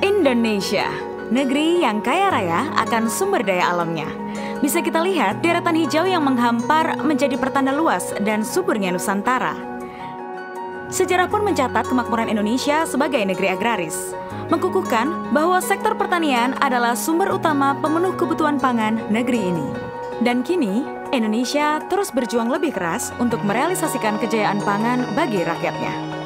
Indonesia, negeri yang kaya raya akan sumber daya alamnya. Bisa kita lihat deretan hijau yang menghampar menjadi pertanda luas dan suburnya Nusantara. Sejarah pun mencatat kemakmuran Indonesia sebagai negeri agraris, mengukuhkan bahwa sektor pertanian adalah sumber utama pemenuh kebutuhan pangan negeri ini. Dan kini, Indonesia terus berjuang lebih keras untuk merealisasikan kejayaan pangan bagi rakyatnya.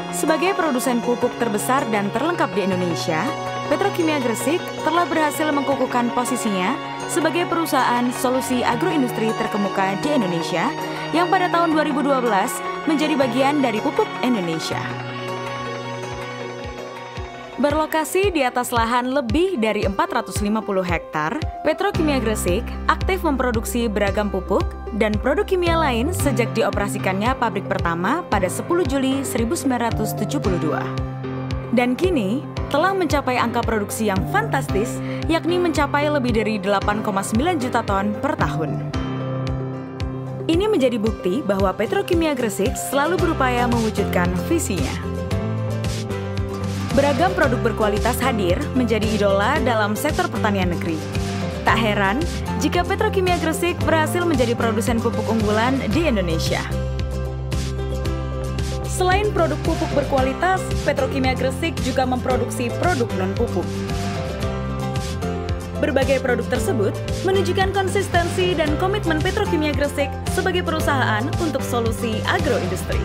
Sebagai produsen pupuk terbesar dan terlengkap di Indonesia, Petrokimia Gresik telah berhasil mengukuhkan posisinya sebagai perusahaan solusi agroindustri terkemuka di Indonesia yang pada tahun 2012 menjadi bagian dari Pupuk Indonesia. Berlokasi di atas lahan lebih dari 450 hektar, Petrokimia Gresik aktif memproduksi beragam pupuk dan produk kimia lain sejak dioperasikannya pabrik pertama pada 10 Juli 1972. Dan kini telah mencapai angka produksi yang fantastis, yakni mencapai lebih dari 8,9 juta ton per tahun. Ini menjadi bukti bahwa Petrokimia Gresik selalu berupaya mewujudkan visinya. Beragam produk berkualitas hadir menjadi idola dalam sektor pertanian negeri. Tak heran jika Petrokimia Gresik berhasil menjadi produsen pupuk unggulan di Indonesia. Selain produk pupuk berkualitas, Petrokimia Gresik juga memproduksi produk non-pupuk. Berbagai produk tersebut menunjukkan konsistensi dan komitmen Petrokimia Gresik sebagai perusahaan untuk solusi agroindustri.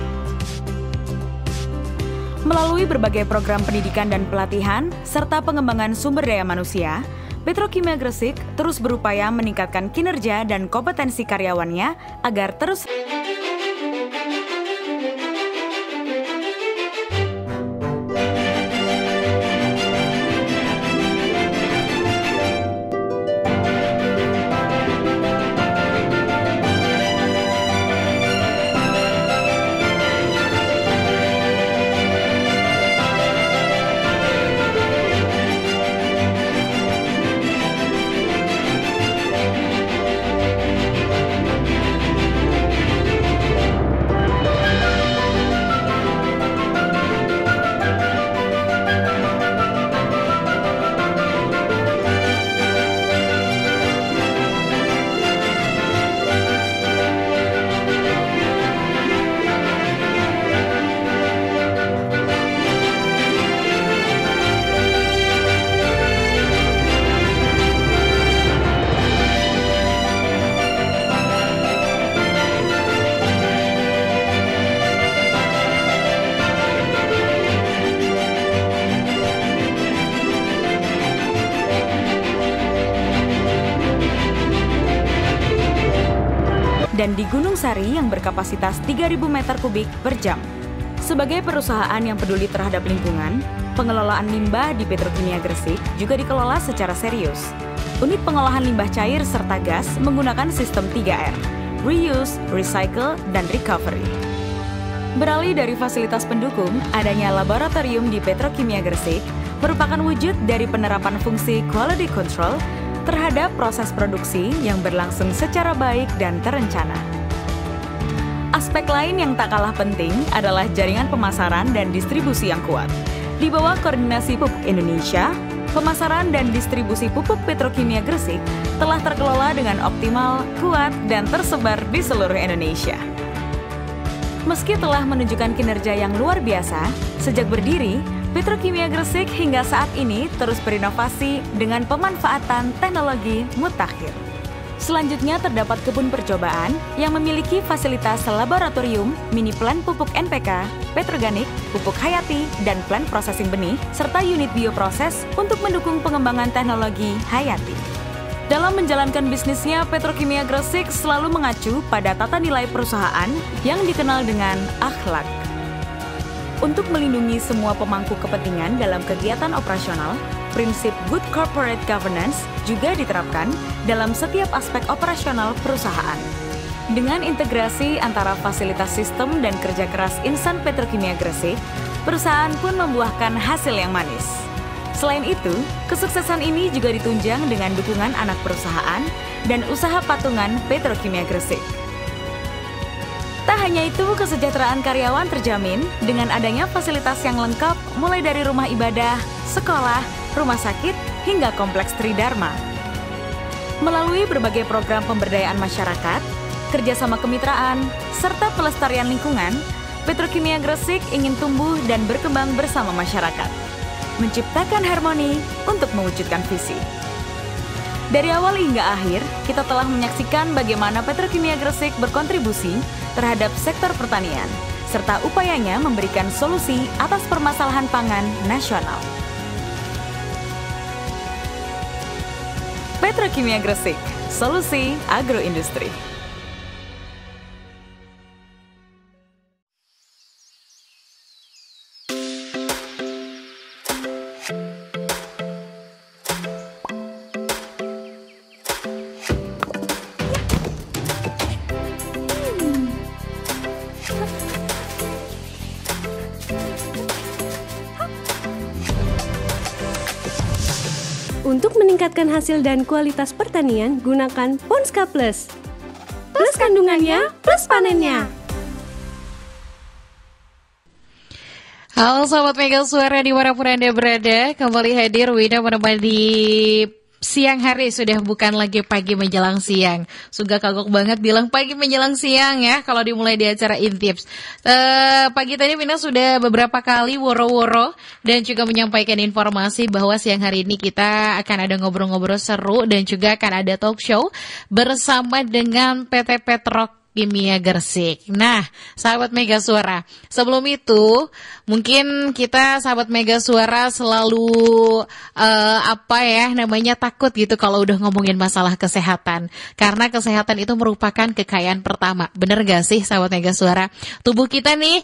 Melalui berbagai program pendidikan dan pelatihan, serta pengembangan sumber daya manusia, Petrokimia Gresik terus berupaya meningkatkan kinerja dan kompetensi karyawannya agar terus dan di Gunung Sari yang berkapasitas 3.000 meter kubik per jam. Sebagai perusahaan yang peduli terhadap lingkungan, pengelolaan limbah di Petrokimia Gresik juga dikelola secara serius. Unit pengolahan limbah cair serta gas menggunakan sistem 3R, reuse, recycle, dan recovery. Beralih dari fasilitas pendukung, adanya laboratorium di Petrokimia Gresik merupakan wujud dari penerapan fungsi quality control terhadap proses produksi yang berlangsung secara baik dan terencana. Aspek lain yang tak kalah penting adalah jaringan pemasaran dan distribusi yang kuat. Di bawah koordinasi Pupuk Indonesia, pemasaran dan distribusi pupuk Petrokimia Gresik telah terkelola dengan optimal, kuat, dan tersebar di seluruh Indonesia. Meski telah menunjukkan kinerja yang luar biasa, sejak berdiri, Petrokimia Gresik hingga saat ini terus berinovasi dengan pemanfaatan teknologi mutakhir. Selanjutnya terdapat kebun percobaan yang memiliki fasilitas laboratorium, mini plant pupuk NPK, petroganik, pupuk hayati, dan plant processing benih, serta unit bioproses untuk mendukung pengembangan teknologi hayati. Dalam menjalankan bisnisnya, Petrokimia Gresik selalu mengacu pada tata nilai perusahaan yang dikenal dengan akhlak. Untuk melindungi semua pemangku kepentingan dalam kegiatan operasional, prinsip good corporate governance juga diterapkan dalam setiap aspek operasional perusahaan. Dengan integrasi antara fasilitas sistem dan kerja keras insan Petrokimia Gresik, perusahaan pun membuahkan hasil yang manis. Selain itu, kesuksesan ini juga ditunjang dengan dukungan anak perusahaan dan usaha patungan Petrokimia Gresik. Tak hanya itu, kesejahteraan karyawan terjamin dengan adanya fasilitas yang lengkap mulai dari rumah ibadah, sekolah, rumah sakit, hingga kompleks Tridharma. Melalui berbagai program pemberdayaan masyarakat, kerjasama kemitraan, serta pelestarian lingkungan, Petrokimia Gresik ingin tumbuh dan berkembang bersama masyarakat, menciptakan harmoni untuk mewujudkan visi. Dari awal hingga akhir, kita telah menyaksikan bagaimana Petrokimia Gresik berkontribusi terhadap sektor pertanian, serta upayanya memberikan solusi atas permasalahan pangan nasional. Petrokimia Gresik, solusi agroindustri. Untuk meningkatkan hasil dan kualitas pertanian, gunakan Ponska Plus. Plus kandungannya, plus panennya. Halo Sobat Mega Suara dimanapun Anda berada, kembali hadir Wina menemani siang hari, sudah bukan lagi pagi menjelang siang. Suga kagok banget bilang pagi menjelang siang ya kalau dimulai di acara Intips. Pagi tadi Wina sudah beberapa kali woro-woro dan juga menyampaikan informasi bahwa siang hari ini kita akan ada ngobrol-ngobrol seru dan juga akan ada talk show bersama dengan PT Petrokimia Gresik. Nah, sahabat Mega Suara, sebelum itu mungkin kita sahabat Mega Suara selalu takut gitu kalau udah ngomongin masalah kesehatan, karena kesehatan itu merupakan kekayaan pertama. Bener gak sih sahabat Mega Suara? Tubuh kita nih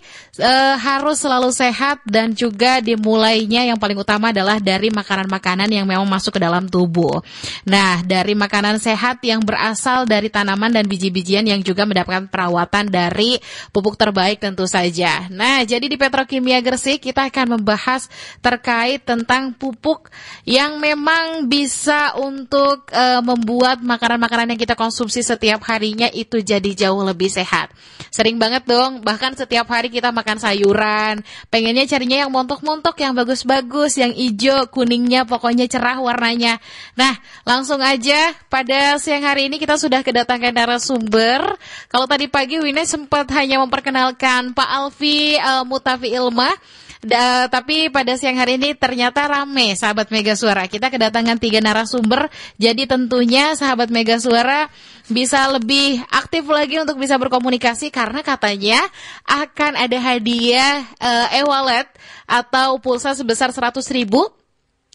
harus selalu sehat dan juga dimulainya yang paling utama adalah dari makanan-makanan yang memang masuk ke dalam tubuh. Nah, dari makanan sehat yang berasal dari tanaman dan biji-bijian yang juga mendapatkan perawatan dari pupuk terbaik tentu saja. Nah, jadi di Petrokimia Gresik kita akan membahas terkait tentang pupuk yang memang bisa untuk membuat makanan-makanan yang kita konsumsi setiap harinya itu jadi jauh lebih sehat. Sering banget dong, bahkan setiap hari kita makan sayuran, pengennya carinya yang montok-montok, yang bagus-bagus, yang hijau, kuningnya, pokoknya cerah warnanya. Nah, langsung aja pada siang hari ini kita sudah kedatangan narasumber. Kalau tadi pagi Wina sempat hanya memperkenalkan Pak Alfi Mutafi Ilma, tapi pada siang hari ini ternyata rame sahabat Mega Suara. Kita kedatangan 3 narasumber, jadi tentunya sahabat Mega Suara bisa lebih aktif lagi untuk bisa berkomunikasi, karena katanya akan ada hadiah e-wallet atau pulsa sebesar 100.000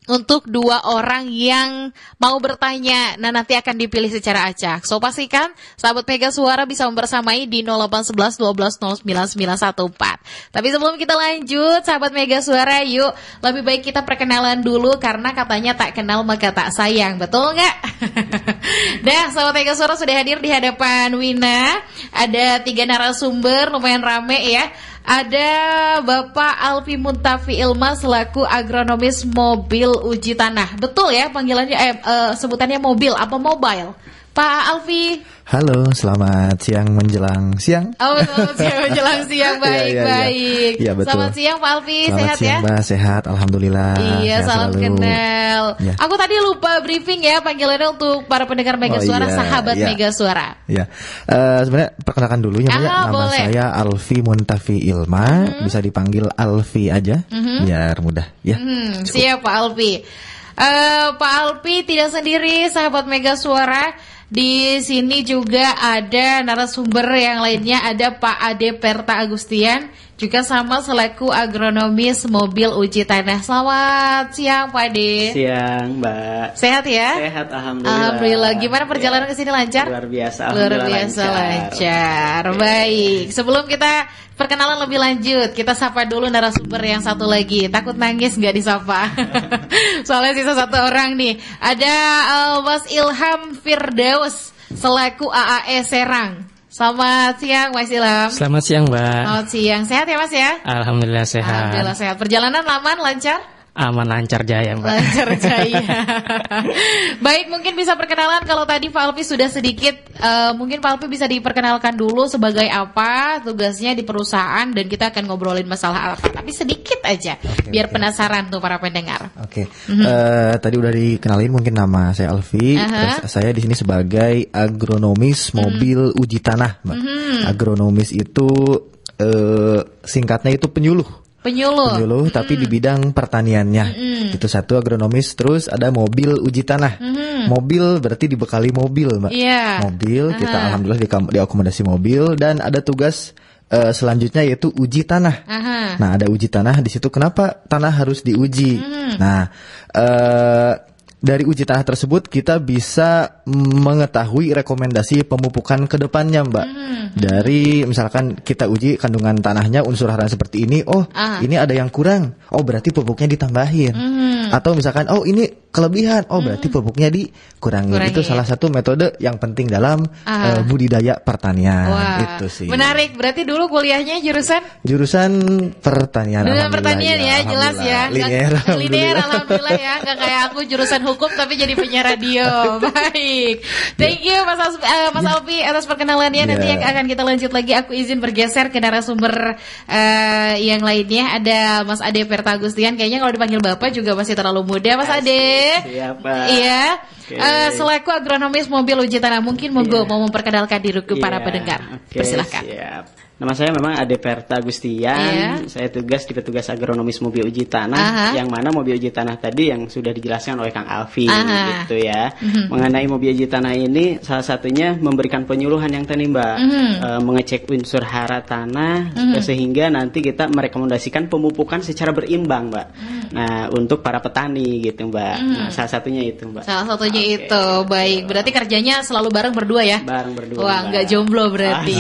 untuk 2 orang yang mau bertanya. Nah, nanti akan dipilih secara acak. So, pastikan sahabat Mega Suara bisa membersamai di 0811 12 09 914. Tapi sebelum kita lanjut, sahabat Mega Suara, yuk lebih baik kita perkenalan dulu, karena katanya tak kenal maka tak sayang. Betul nggak? Nah, sahabat Mega Suara sudah hadir di hadapan Wina. Ada 3 narasumber, lumayan rame ya. Ada Bapak Alfi Mutafi Ilma selaku agronomis mobil uji tanah. Betul ya panggilannya, sebutannya mobil apa mobile? Pak Alfi. Halo, selamat siang menjelang siang. Oh, selamat siang menjelang siang, baik-baik. Iya, betul. Selamat siang Pak Alfi, selamat sehat siang, ya? Mbak, sehat, alhamdulillah. Iya, salam selalu kenal. Ya. Aku tadi lupa briefing ya panggilannya untuk para pendengar Mega Suara, sahabat Mega Suara. Iya, sebenarnya perkenalkan dulu ya, Mbak. Nama boleh. saya Alfi Muntafi Ilma, bisa dipanggil Alfi aja, biar mudah. Ya. Siap Pak Alfi. Pak Alfi tidak sendiri, sahabat Mega Suara. Di sini juga ada narasumber yang lainnya, ada Pak Ade Perta Agustian, juga sama selaku agronomis mobil uji tanah. Selamat siang Pak Ade. Siang Mbak. Sehat ya? Sehat, alhamdulillah. Alhamdulillah. Gimana perjalanan ke sini, lancar? Luar biasa, Luar biasa lancar. Baik. Sebelum kita perkenalan lebih lanjut, kita sapa dulu narasumber yang satu lagi. Takut nangis nggak disapa? Soalnya sisa 1 orang nih. Ada Mas Ilham Firdaus selaku AAE Serang. Selamat siang Mas Ilham. Selamat siang Mbak. Selamat siang. Sehat ya Mas ya? Alhamdulillah sehat. Alhamdulillah sehat. Perjalanan aman, lancar? Aman, lancar jaya, Mbak. Lancar jaya. Baik, mungkin bisa perkenalan kalau tadi Pak Alfi sudah sedikit, mungkin Pak Alfi bisa diperkenalkan dulu sebagai apa tugasnya di perusahaan dan kita akan ngobrolin masalah apa. Tapi sedikit aja, biar penasaran tuh para pendengar. Tadi udah dikenalin mungkin nama saya Alfi. Terus saya di sini sebagai agronomis mobil uji tanah, Mbak. Agronomis itu singkatnya itu penyuluh, tapi di bidang pertaniannya. Itu satu agronomis. Terus ada mobil uji tanah. Mobil berarti dibekali mobil, Mbak. Mobil kita alhamdulillah diakomodasi mobil. Dan ada tugas selanjutnya yaitu uji tanah. Nah, ada uji tanah di situ. Kenapa tanah harus diuji? Nah, dari uji tanah tersebut kita bisa mengetahui rekomendasi pemupukan ke depannya, Mbak. Dari misalkan kita uji kandungan tanahnya unsur hara seperti ini, ini ada yang kurang, berarti pupuknya ditambahin. Atau misalkan ini kelebihan, berarti pupuknya dikurangin. Itu salah satu metode yang penting dalam budidaya pertanian. Itu sih. Menarik. Berarti dulu kuliahnya jurusan pertanian. Pertanian ya, jelas ya. Linear alhamdulillah ya. Gak kayak aku jurusan hukum tapi jadi penyiar radio. Baik. Thank you Mas Alfi atas perkenalannya. Nanti yang akan kita lanjut lagi, aku izin bergeser ke narasumber yang lainnya. Ada Mas Ade Pertagustian. Kayaknya kalau dipanggil Bapak juga masih terlalu muda, Mas Ade. Siapa? Iya. Selaku agronomis mobil uji tanah, mungkin monggo mau memperkenalkan diri ke para pendengar. Persilahkan. Siap. Nama saya memang Ade Pertagustian. Saya tugas di petugas agronomis mobil uji tanah. Yang mana mobil uji tanah tadi yang sudah dijelaskan oleh Kang Alfi, gitu ya. Mengenai mobil uji tanah ini, salah satunya memberikan penyuluhan yang tadi, Mbak, mengecek unsur hara tanah sehingga nanti kita merekomendasikan pemupukan secara berimbang, Mbak. Nah, untuk para petani, gitu, Mbak. Nah, salah satunya itu, Mbak. Salah satunya itu, baik. Berarti kerjanya selalu bareng berdua ya? Bareng berdua. Wah, nggak jomblo berarti.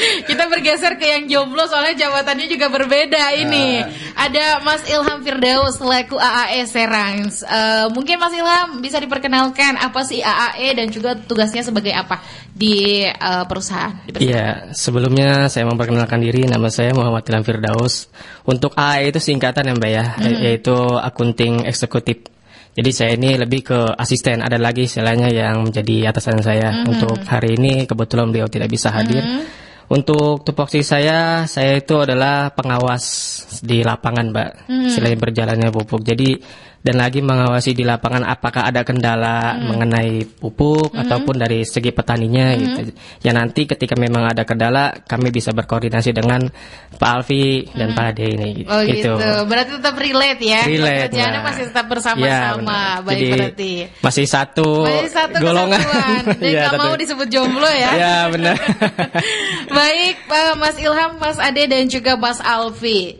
Kita bergeser ke yang jomblo soalnya jabatannya juga berbeda ini. Ada Mas Ilham Firdaus selaku AAE Serang. Mungkin Mas Ilham bisa diperkenalkan apa sih AAE dan juga tugasnya sebagai apa di perusahaan? Iya, sebelumnya saya memperkenalkan diri. Nama saya Muhammad Ilham Firdaus. Untuk AAE itu singkatan ya, Mbak ya, yaitu akunting eksekutif. Jadi saya ini lebih ke asisten. Ada lagi istilahnya yang menjadi atasan saya. Untuk hari ini kebetulan beliau tidak bisa hadir. Untuk tupoksi saya itu adalah pengawas di lapangan, Mbak. Selain berjalannya pupuk. Jadi dan lagi mengawasi di lapangan apakah ada kendala mengenai pupuk ataupun dari segi petaninya gitu. Ya nanti ketika memang ada kendala kami bisa berkoordinasi dengan Pak Alfi dan Pak Ade ini gitu. Oh gitu. Berarti tetap relate ya. Relate. Kerjaannya masih tetap bersama-sama. Ya, baik. Jadi, berarti masih satu golongan. Jadi nggak mau disebut jomblo ya. Ya benar. Baik, Mas Ilham, Mas Ade dan juga Mas Alfi.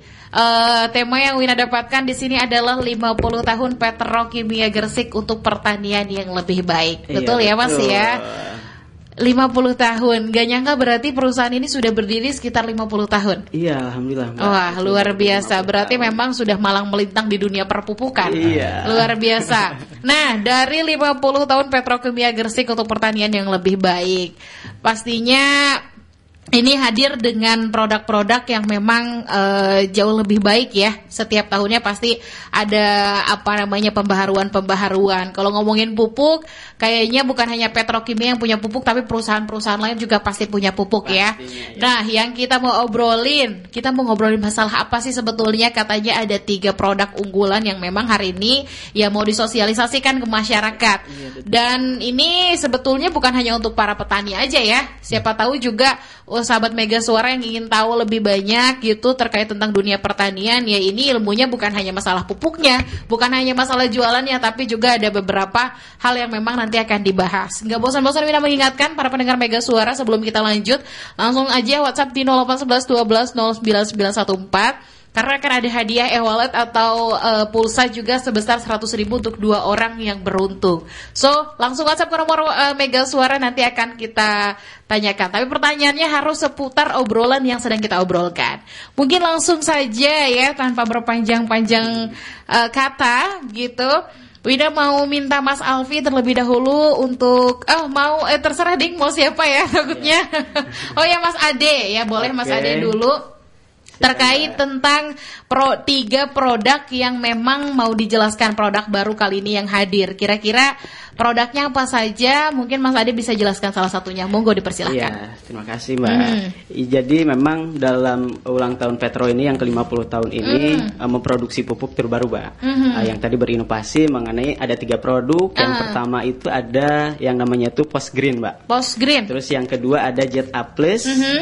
Tema yang Wina dapatkan di sini adalah 50 tahun Petrokimia Gresik untuk pertanian yang lebih baik. Betul ya, Mas ya? 50 tahun. Gak nyangka berarti perusahaan ini sudah berdiri sekitar 50 tahun. Iya, alhamdulillah, Mbak. Wah, luar biasa. Berarti memang sudah malang melintang di dunia perpupukan. Iya. Luar biasa. Nah, dari 50 tahun Petrokimia Gresik untuk pertanian yang lebih baik, pastinya ini hadir dengan produk-produk yang memang jauh lebih baik ya. Setiap tahunnya pasti ada pembaharuan. Kalau ngomongin pupuk, kayaknya bukan hanya Petrokimia yang punya pupuk, tapi perusahaan-perusahaan lain juga pasti punya pupuk ya. Nah, yang kita mau ngobrolin masalah apa sih sebetulnya? Katanya ada 3 produk unggulan yang memang hari ini ya mau disosialisasikan ke masyarakat. Dan ini sebetulnya bukan hanya untuk para petani aja ya. Siapa tahu juga sahabat Mega Suara yang ingin tahu lebih banyak gitu terkait tentang dunia pertanian, ya ini ilmunya bukan hanya masalah pupuknya, bukan hanya masalah jualannya, tapi juga ada beberapa hal yang memang nanti akan dibahas. Nggak bosan-bosan Wina mengingatkan para pendengar Mega Suara sebelum kita lanjut, langsung aja WhatsApp di 0811 12 09 914. Karena akan ada hadiah e-wallet atau pulsa juga sebesar 100.000 untuk 2 orang yang beruntung. So, langsung WhatsApp ke nomor Mega Suara, nanti akan kita tanyakan. Tapi pertanyaannya harus seputar obrolan yang sedang kita obrolkan. Mungkin langsung saja ya, tanpa berpanjang-panjang kata gitu. Wida mau minta Mas Alfi terlebih dahulu untuk terserah Ding mau siapa ya takutnya. Oh ya Mas Ade ya, boleh Mas Ade dulu. terkait tentang 3 produk yang memang mau dijelaskan, produk baru kali ini yang hadir. Kira-kira produknya apa saja? Mungkin Mas Ade bisa jelaskan salah satunya. Monggo dipersilahkan. Iya, terima kasih Mbak. Jadi memang dalam ulang tahun Petro ini yang ke-50 tahun ini memproduksi pupuk terbaru Mbak. Yang tadi berinovasi mengenai ada 3 produk. Yang pertama itu ada yang namanya itu Post Green Mbak. Post Green. Terus yang kedua ada Jet A+,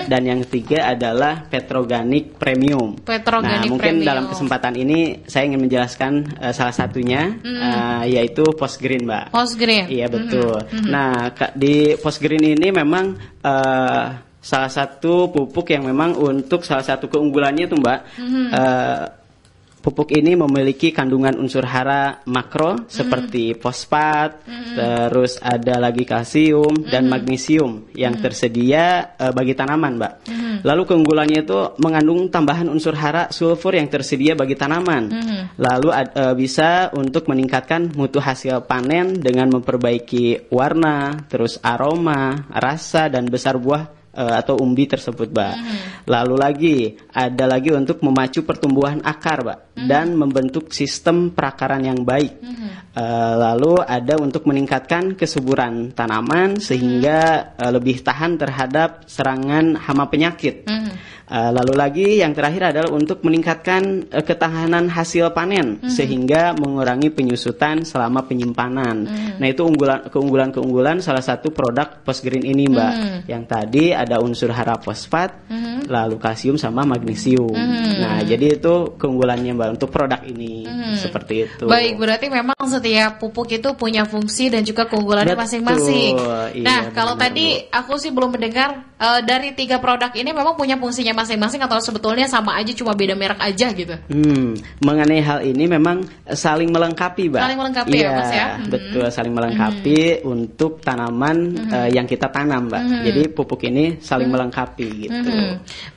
dan yang ketiga adalah Petroganic Premium. Petroganic mungkin Premium. dalam kesempatan ini saya ingin menjelaskan salah satunya yaitu Post Green Mbak. Post Green. Iya betul. Nah di Post Green ini memang salah satu pupuk yang memang untuk salah satu keunggulannya itu Mbak, pupuk ini memiliki kandungan unsur hara makro seperti fosfat, terus ada lagi kalsium dan magnesium yang tersedia bagi tanaman, Mbak. Lalu keunggulannya itu mengandung tambahan unsur hara sulfur yang tersedia bagi tanaman. Lalu bisa untuk meningkatkan mutu hasil panen dengan memperbaiki warna, terus aroma, rasa dan besar buah atau umbi tersebut, Mbak. Lalu lagi ada lagi untuk memacu pertumbuhan akar, Mbak, dan membentuk sistem perakaran yang baik. Lalu ada untuk meningkatkan kesuburan tanaman sehingga lebih tahan terhadap serangan hama penyakit. Lalu lagi yang terakhir adalah untuk meningkatkan ketahanan hasil panen sehingga mengurangi penyusutan selama penyimpanan. Nah itu keunggulan salah satu produk Post Green ini, Mbak. Yang tadi ada unsur hara fosfat, lalu kalsium sama magnesium. Nah jadi itu keunggulannya, Mbak, untuk produk ini. Seperti itu. Baik, berarti memang setiap pupuk itu punya fungsi dan juga keunggulannya masing-masing. Nah, kalau tadi aku sih belum mendengar dari 3 produk ini memang punya fungsinya masing-masing atau sebetulnya sama aja cuma beda merek aja gitu. Mengenai hal ini memang saling melengkapi, Mbak. Saling melengkapi ya, Mas ya. Betul, saling melengkapi untuk tanaman yang kita tanam, Mbak. Jadi pupuk ini saling melengkapi gitu.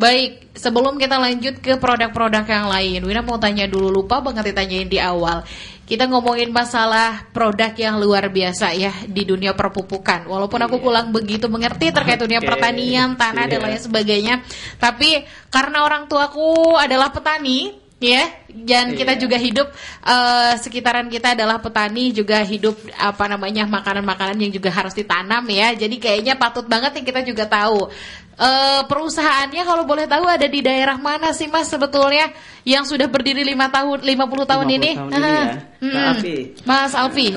Baik, sebelum kita lanjut ke produk-produk yang lain, Wina mau tanya dulu, lupa banget ditanyain di awal. Kita ngomongin masalah produk yang luar biasa ya di dunia perpupukan. Walaupun aku kurang begitu mengerti terkait dunia pertanian, tanah dan lain sebagainya. Tapi karena orang tuaku adalah petani, ya, dan kita juga hidup sekitaran kita adalah petani, juga hidup makanan-makanan yang juga harus ditanam ya. Jadi kayaknya patut banget yang kita juga tahu. Perusahaannya kalau boleh tahu ada di daerah mana sih, Mas, sebetulnya yang sudah berdiri 50 tahun ini? Mas Alfi.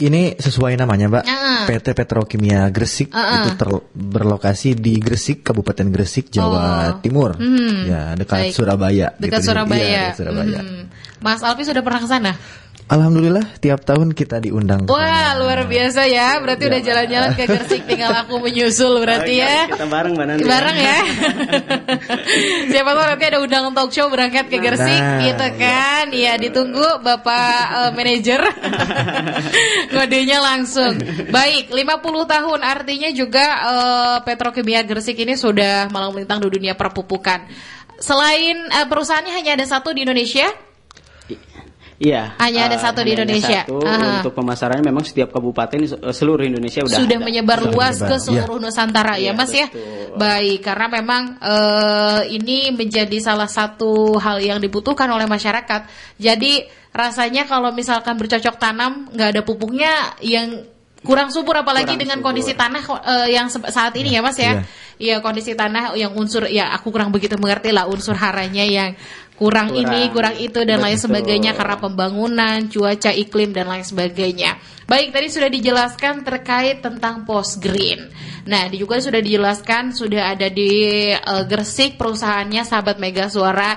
Ini sesuai namanya, Mbak. PT Petrokimia Gresik itu berlokasi di Gresik, Kabupaten Gresik, Jawa Timur. Ya, dekat Surabaya. Dekat gitu. Surabaya. Iya, Surabaya. Mas Alfi sudah pernah ke sana? Alhamdulillah tiap tahun kita diundang. Wah, luar biasa ya. Berarti udah jalan-jalan ke Gresik, tinggal aku menyusul berarti ya. Kita bareng, Mbak, nanti. Bareng ya. Siapa tahu nanti ada undangan talk show berangkat ke Gresik gitu kan. Iya, ditunggu Bapak manajer. Ngodenya langsung. Baik, 50 tahun artinya juga Petrokimia Gresik ini sudah malang melintang di dunia perpupukan. Selain perusahaannya hanya ada satu di Indonesia? Iya. Hanya ada satu di Indonesia. Untuk pemasarannya memang setiap kabupaten seluruh Indonesia sudah menyebar luas ke seluruh Nusantara ya, Mas ya. Baik, karena memang ini menjadi salah satu hal yang dibutuhkan oleh masyarakat. Jadi rasanya kalau misalkan bercocok tanam nggak ada pupuknya yang kurang subur, apalagi dengan kondisi tanah yang saat ini ya, Mas ya. Iya, kondisi tanah yang unsur, ya aku kurang begitu mengerti lah unsur haranya yang kurang ini, kurang itu dan lain sebagainya karena pembangunan, cuaca, iklim dan lain sebagainya. Baik, tadi sudah dijelaskan terkait tentang Post Green. Nah, juga sudah dijelaskan sudah ada di Gresik perusahaannya Sahabat Mega Suara.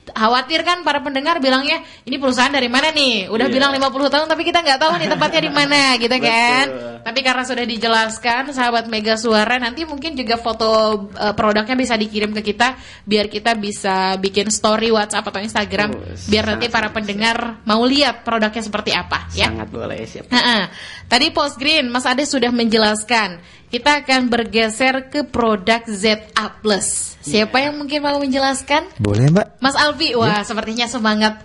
Khawatir kan para pendengar bilangnya ini perusahaan dari mana nih? Udah bilang 50 tahun tapi kita nggak tahu nih tempatnya di mana gitu kan. Tapi karena sudah dijelaskan Sahabat Mega Suara, nanti mungkin juga foto produknya bisa dikirim ke kita biar kita bisa bikin story WhatsApp atau Instagram biar nanti para pendengar mau lihat produknya seperti apa ya. Sangat boleh, siap. Tadi Post Green Mas Ade sudah menjelaskan. kita akan bergeser ke produk ZA+. Siapa yang mungkin mau menjelaskan? Boleh, Mbak. Mas Alfi, wah sepertinya semangat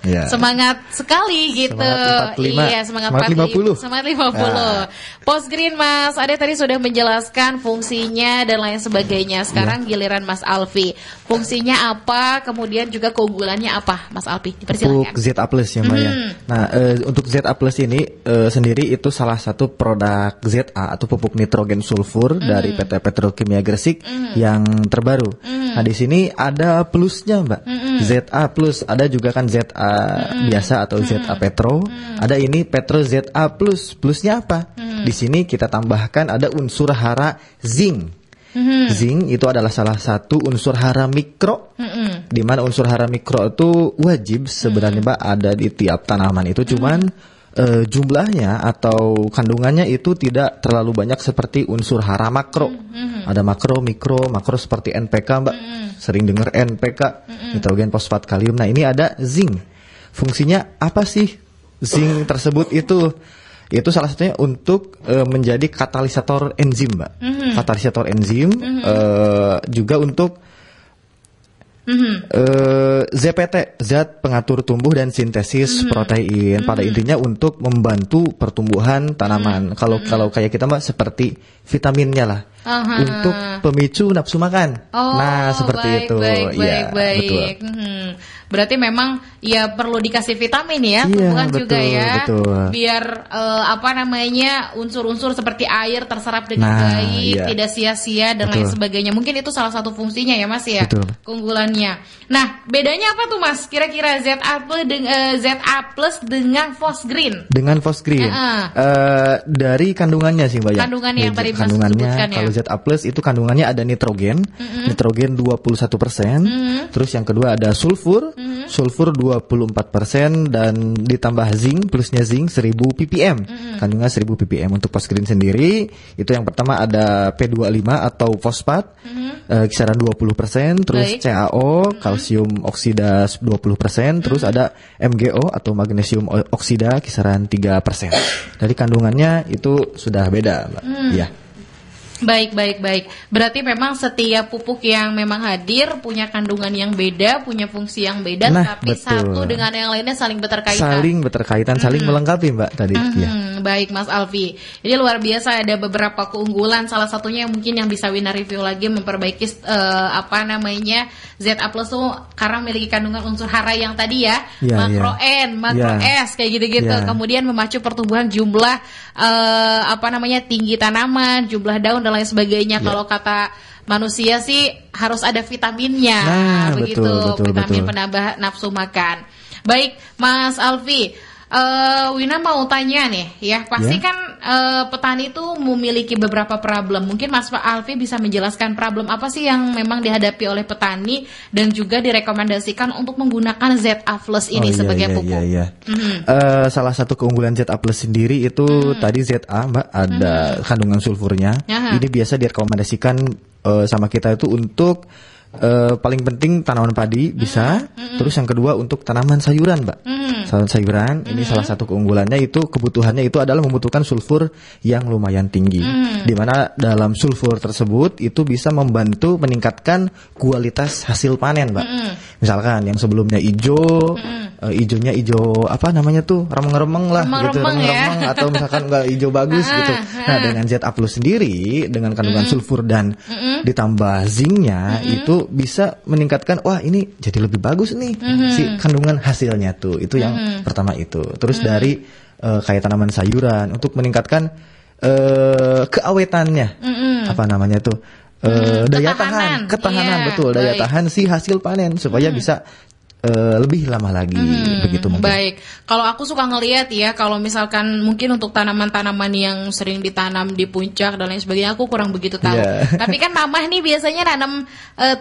sekali gitu. Semangat 45. Iya, semangat 50. Semangat 50. Postgreen Mas Ade tadi sudah menjelaskan fungsinya dan lain sebagainya. Sekarang giliran Mas Alfi. Fungsinya apa, kemudian juga keunggulannya apa, Mas Alfi? Dipersilakan. Untuk ZA+ ya, Mbak ya. Nah, untuk ZA+ ini sendiri itu salah satu produk ZA atau pupuk nitrogen sulfur dari PT Petrokimia Gresik yang terbaru. Nah, di sini ada plusnya, Mbak. ZA+, ada juga kan ZA biasa atau ZA Petro. Ada ini Petro ZA+. Plusnya apa? Di sini kita tambahkan ada unsur hara zinc. Zinc itu adalah salah satu unsur hara mikro, di mana unsur hara mikro itu wajib sebenarnya, Mbak, ada di tiap tanaman itu, cuman jumlahnya atau kandungannya itu tidak terlalu banyak seperti unsur hara makro. Ada makro, mikro, makro seperti NPK, Mbak. Sering dengar NPK, nitrogen, fosfat, kalium. Nah, ini ada zinc. Fungsinya apa sih zinc tersebut itu? Itu salah satunya untuk menjadi katalisator enzim, Mbak. Katalisator enzim, juga untuk ZPT, zat pengatur tumbuh dan sintesis protein. Pada intinya untuk membantu pertumbuhan tanaman. Kalau kayak kita, Mbak, seperti vitaminnya lah. Untuk pemicu nafsu makan. Nah, seperti itu. Baik. Betul. Berarti memang ya perlu dikasih vitamin ya, tumbuhan juga ya. Betul. Biar unsur-unsur seperti air terserap dengan baik, tidak sia-sia dan lain sebagainya. Mungkin itu salah satu fungsinya ya, Mas ya. Betul. Keunggulannya. Nah, bedanya apa tuh, Mas? Kira-kira ZA+ dengan Postgreen. Dengan Postgreen. Dari kandungannya sih, Mbak ya. Kandungannya yang tadi Mas sebutkan ya. Kalau ZA+ itu kandungannya ada nitrogen. Nitrogen 21%. Terus yang kedua ada sulfur. Sulfur 24% dan ditambah zinc, plusnya zinc 1000 ppm. Kandungan 1000 ppm. Untuk Postgreen sendiri itu yang pertama ada P25 atau fosfat, kisaran 20%, terus CaO, kalsium oksida 20%, terus ada MgO atau magnesium oksida kisaran 3%. Dari kandungannya itu sudah beda, Mbak. Iya. Baik. Berarti memang setiap pupuk yang memang hadir punya kandungan yang beda, punya fungsi yang beda, tapi satu dengan yang lainnya saling berkaitan. Saling melengkapi, Mbak, tadi. Baik, Mas Alfi. Jadi luar biasa, ada beberapa keunggulan. Salah satunya yang mungkin yang bisa Wina review lagi, memperbaiki ZA+ tuh karena memiliki kandungan unsur hara yang tadi ya, makro N, makro S kayak gitu-gitu. Kemudian memacu pertumbuhan jumlah tinggi tanaman, jumlah daun dan lain sebagainya. Kalau kata manusia sih harus ada vitaminnya, begitu. Vitamin penambah nafsu makan. Baik, Mas Alfi, Wina mau tanya nih, ya pasti kan petani itu memiliki beberapa problem. Mungkin Mas Alfi bisa menjelaskan problem apa sih yang memang dihadapi oleh petani dan juga direkomendasikan untuk menggunakan ZA+ ini sebagai pupuk. Salah satu keunggulan ZA+ sendiri itu tadi ZA, Mbak, ada kandungan sulfurnya. Ini biasa direkomendasikan sama kita itu untuk paling penting tanaman padi bisa. Terus yang kedua untuk tanaman sayuran, Mbak. Sayuran ini salah satu keunggulannya itu kebutuhannya itu adalah membutuhkan sulfur yang lumayan tinggi. Di mana dalam sulfur tersebut itu bisa membantu meningkatkan kualitas hasil panen, Mbak. Misalkan yang sebelumnya hijau, hijaunya hijau remeng-remeng lah gitu, remeng-remeng atau misalkan enggak hijau bagus gitu. Nah, dengan ZA+ sendiri dengan kandungan sulfur dan ditambah zincnya itu bisa meningkatkan, wah ini jadi lebih bagus nih si kandungan hasilnya tuh. Itu yang pertama itu. Terus dari kayak tanaman sayuran untuk meningkatkan keawetannya. Daya tahan, ketahanan, betul, daya tahan si hasil panen supaya bisa lebih lama lagi, begitu mungkin. Baik, kalau aku suka ngelihat ya, kalau misalkan mungkin untuk tanaman-tanaman yang sering ditanam di puncak dan lain sebagainya, aku kurang begitu tahu. Tapi kan mamah nih biasanya nanam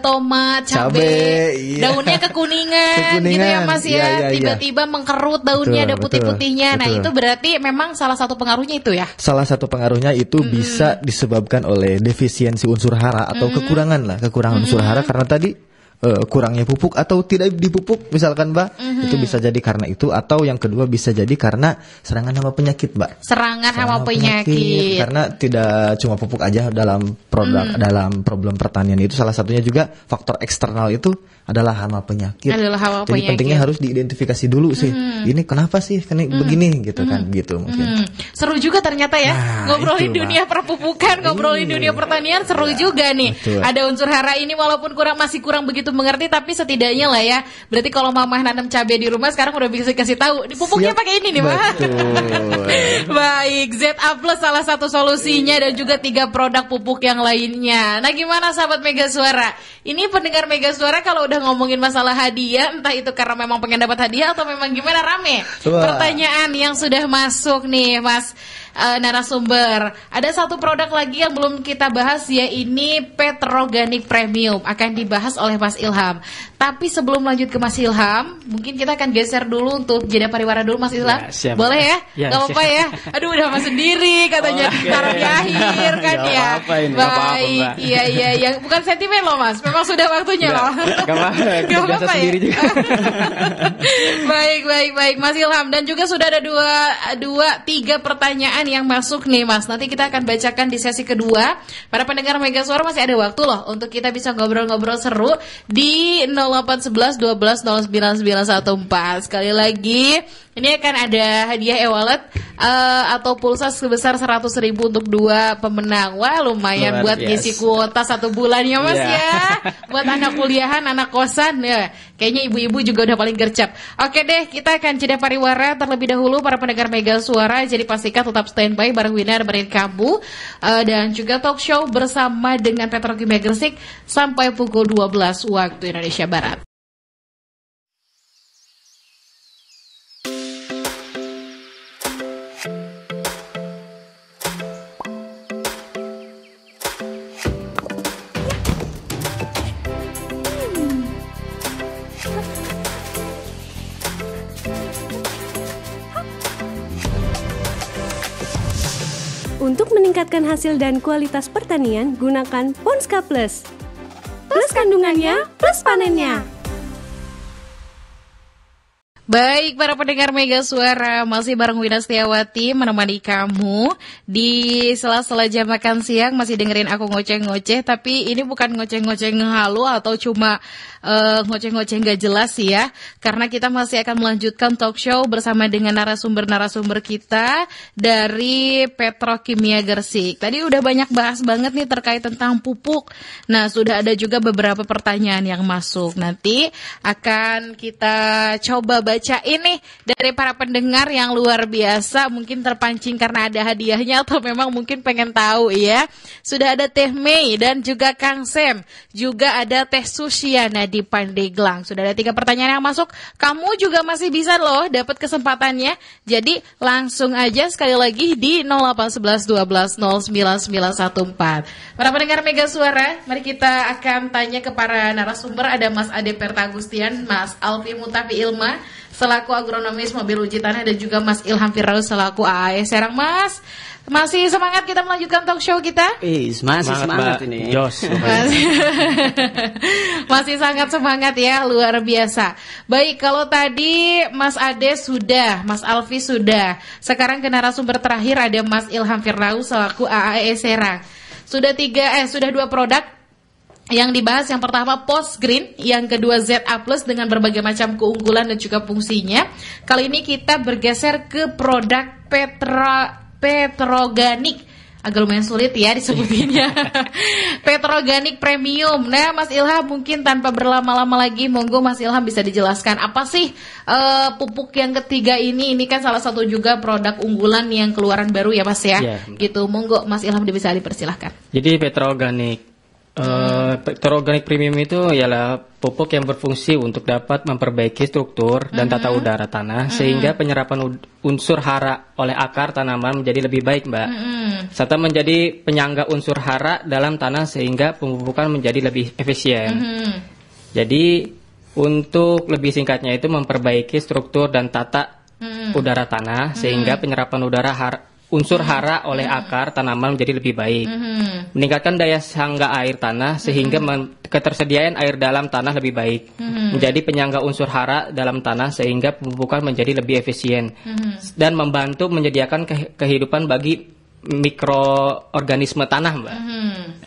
tomat, cabai, daunnya kekuningan gitu ya, Mas ya. Tiba-tiba mengkerut daunnya, ada putih-putihnya. Nah, itu berarti memang salah satu pengaruhnya itu ya. Salah satu pengaruhnya itu bisa disebabkan oleh defisiensi unsur hara atau kekurangan unsur hara karena tadi kurangnya pupuk atau tidak dipupuk misalkan Mbak, itu bisa jadi karena itu, atau yang kedua bisa jadi karena serangan hama penyakit Mbak. Serangan hama penyakit. Karena tidak cuma pupuk aja dalam produk dalam problem pertanian, itu salah satunya juga faktor eksternal itu adalah hama penyakit. Jadi pentingnya harus diidentifikasi dulu sih. Ini kenapa sih begini gitu kan, gitu mungkin. Seru juga ternyata ya, ngobrolin dunia perpupukan, ngobrolin dunia pertanian, seru juga nih. Betul. Ada unsur hara ini walaupun masih kurang begitu mengerti, tapi setidaknya lah ya. Berarti kalau mamah nanam cabai di rumah sekarang udah bisa kasih tahu, di pupuknya pakai ini nih, Pak. Baik, ZA Plus salah satu solusinya dan juga 3 produk pupuk yang lainnya. Nah, gimana sahabat Mega Suara? Ini pendengar Mega Suara kalau udah ngomongin masalah hadiah, entah itu karena memang pengen dapat hadiah atau memang gimana, rame pertanyaan yang sudah masuk nih, Mas narasumber. Ada satu produk lagi yang belum kita bahas, ya, ini Petroganik Premium, akan dibahas oleh Mas Ilham. Tapi sebelum lanjut ke Mas Ilham, mungkin kita akan geser dulu untuk jeda pariwara dulu, Mas Ilham. Ya, boleh ya? Gak apa-apa ya? Aduh, udah Mas sendiri katanya taruh di akhir kan ya. Baik, iya. Bukan sentimen loh Mas, memang sudah waktunya loh. Gak apa-apa sendiri juga. Baik Mas Ilham, dan juga sudah ada 3 pertanyaan yang masuk nih Mas. Nanti kita akan bacakan di sesi kedua. Para pendengar Mega Suara masih ada waktu loh untuk kita bisa ngobrol-ngobrol seru di 0811 12 09 914. Sekali lagi, ini akan ada hadiah e-wallet atau pulsa sebesar 100.000 untuk 2 pemenang. Wah, lumayan buat ngisi kuota 1 bulan ya Mas ya. Buat anak kuliahan, anak kosan ya. Kayaknya ibu-ibu juga udah paling gercep. Oke deh, kita akan jeda pariwara terlebih dahulu para pendengar Mega Suara. Jadi pastikan tetap standby bareng Wina bareng kamu dan juga talk show bersama dengan Petrokimia Gresik sampai pukul 12 waktu Indonesia Barat. Untuk meningkatkan hasil dan kualitas pertanian, gunakan Ponska Plus. Plus kandungannya, plus panennya. Baik, para pendengar Mega Suara, masih bareng Wina Setiawati menemani kamu di sela-sela jam makan siang. Masih dengerin aku ngoceh-ngoceh, tapi ini bukan ngoceh-ngoceh ngehalu atau cuma ngoceh-ngoceh nggak jelas sih ya, karena kita masih akan melanjutkan talk show bersama dengan narasumber-narasumber kita dari Petrokimia Gresik. Tadi udah banyak bahas banget nih terkait tentang pupuk. Nah, sudah ada juga beberapa pertanyaan yang masuk. Nanti akan kita coba baca ini dari para pendengar yang luar biasa, mungkin terpancing karena ada hadiahnya atau memang mungkin pengen tahu ya. Sudah ada Teh Mei dan juga Kang Sem, juga ada Teh Susiana di Pandeglang. Sudah ada 3 pertanyaan yang masuk. Kamu juga masih bisa loh dapat kesempatannya. Jadi langsung aja sekali lagi di 0811 12 09 914. Para pendengar Mega Suara, mari kita akan tanya ke para narasumber. Ada Mas Ade Pertagustian, Mas Alfi Mutafi Ilma selaku agronomis mobil uji tanah, dan juga Mas Ilham Firdaus selaku AAE Serang. Mas, masih semangat kita melanjutkan talk show kita? Masih semangat ini. Masih sangat semangat ya, luar biasa. Baik, kalau tadi Mas Ade sudah, Mas Alfi sudah. Sekarang ke narasumber terakhir ada Mas Ilham Firdaus selaku AAE Serang. Sudah 2 produk yang dibahas. Yang pertama Post Green, yang kedua ZA Plus dengan berbagai macam keunggulan dan juga fungsinya. Kali ini kita bergeser ke produk Petroganik. Agak lumayan sulit ya disebutinnya. Petroganik Premium. Nah, Mas Ilham, mungkin tanpa berlama-lama lagi, monggo Mas Ilham bisa dijelaskan apa sih pupuk yang ketiga ini? Ini kan salah satu juga produk unggulan yang keluaran baru ya Mas ya. Gitu, monggo Mas Ilham bisa dipersilahkan. Jadi Petroganik Premium itu ialah pupuk yang berfungsi untuk dapat memperbaiki struktur dan tata udara tanah sehingga penyerapan unsur hara oleh akar tanaman menjadi lebih baik, Mbak. Serta menjadi penyangga unsur hara dalam tanah sehingga pemupukan menjadi lebih efisien. Jadi untuk lebih singkatnya itu memperbaiki struktur dan tata udara tanah sehingga penyerapan unsur hara oleh akar tanaman menjadi lebih baik. Meningkatkan daya sangga air tanah sehingga ketersediaan air dalam tanah lebih baik. Menjadi penyangga unsur hara dalam tanah sehingga pemupukan menjadi lebih efisien. Dan membantu menyediakan kehidupan bagi mikroorganisme tanah, Mbak.